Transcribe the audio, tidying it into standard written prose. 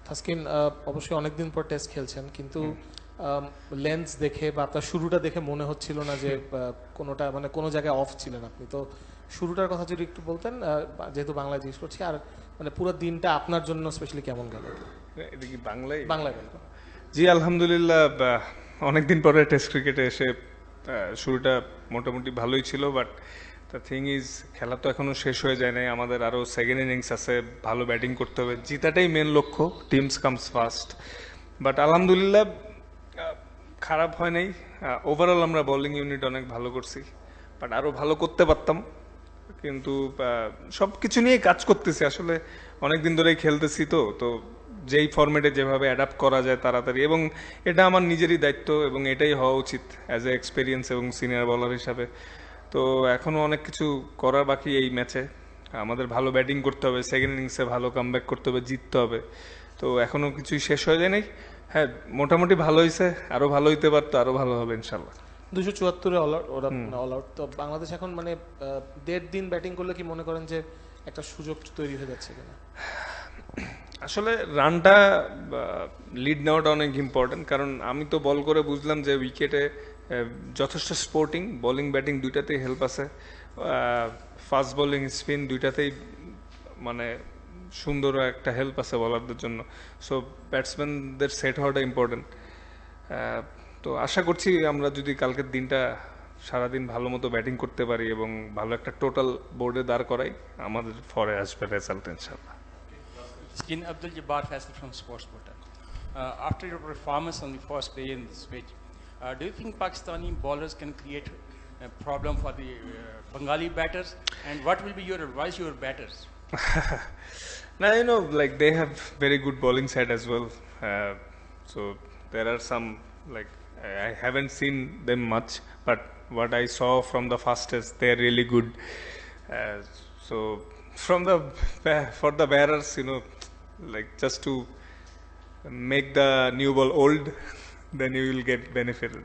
তাসকিন অবশ্যই অনেকদিন পর টেস্ট খেলছেন, কিন্তু লেন্স দেখে বা আপনার শুরুটা দেখে মনে হচ্ছিল না যে কোনোটা মানে কোনো জায়গায় অফ ছিলেন আপনি। তো শুরুটার কথা যদি একটু বলতেন, যেহেতু বাংলায় জিজ্ঞেস করছি, আর মানে পুরো দিনটা আপনার জন্য স্পেশালি কেমন গেল? এটা কি বাংলায়? বাংলায় বলবেন। জি আলহামদুলিল্লাহ, অনেকদিন পরে টেস্ট ক্রিকেটে এসে শুরুটা মোটামুটি ভালোই ছিল, বাট দ্য থিং ইজ খেলা তো এখনো শেষ হয়ে যায় নাই, আমাদের আরও সেকেন্ড ইনিংস আছে, ভালো ব্যাটিং করতে হবে, জিতাটাই মেন লক্ষ্য, টিমস কামস ফার্স্ট। বাট আলহামদুলিল্লাহ খারাপ হয় নাই। ওভারঅল আমরা বোলিং ইউনিট অনেক ভালো করছি, বাট আরও ভালো করতে পারতাম, কিন্তু সব কিছু নিয়ে কাজ করতেছি আসলে, অনেকদিন ধরেই খেলতেছি, তো তো যেই ফরম্যাটে যেভাবে অ্যাডাপ্ট করা যায় তাড়াতাড়ি, এবং এটা আমার নিজেরই দায়িত্ব এবং এটাই হওয়া উচিত অ্যাজ এ এক্সপিরিয়েন্স এবং সিনিয়র বলার হিসাবে। তো এখনও অনেক কিছু করার বাকি এই ম্যাচে, আমাদের ভালো ব্যাটিং করতে হবে, সেকেন্ড ইনিংসে ভালো কামব্যাক করতে হবে, জিততে হবে। তো এখনও কিছুই শেষ হয়ে যায় নাই। হ্যাঁ, মোটামুটি ভালো হয়েছে, আরও ভালো হইতে পারতো, আরও ভালো হবে ইনশাল্লাহ। 274-এ অল আউট, ওরা অল আউট। তো বাংলাদেশ এখন মানে 1.5 দিন ব্যাটিং করলে কি মনে করেন যে একটা সুযোগ তৈরি হয়ে যাচ্ছে কিনা? আসলে রানটা লিড নেওয়াটা অনেক ইম্পর্টেন্ট, কারণ আমি তো বল করে বুঝলাম যে উইকেটে যথেষ্ট স্পোর্টিং বোলিং ব্যাটিং দুইটাতেই হেল্প আছে, ফাস্ট বোলিং স্পিন দুইটাতেই মানে সুন্দর একটা হেল্প আছে বলারদের জন্য। সো ব্যাটসম্যানদের সেট হওয়াটা ইম্পর্টেন্ট। তো আশা করছি আমরা যদি কালকের দিনটা সারাদিন ভালো মতো ব্যাটিং করতে পারি এবং ভালো একটা টোটাল বোর্ডে দাঁড় করাই, আমাদের ফরে আসবে রেজাল্ট ইনশাল্লাহ। Skin Abdul Jabbar Faisal from Sports Portal. After your performance on the first day in this match, do you think Pakistani bowlers can create a problem for the Bengali batters? And what will be your advice to your batters? Now, like they have very good bowling side as well. So there are some, like, I haven't seen them much, but what I saw from the first test, they're really good. So from the for the bearers, like just to make the new ball old, then you will get benefited.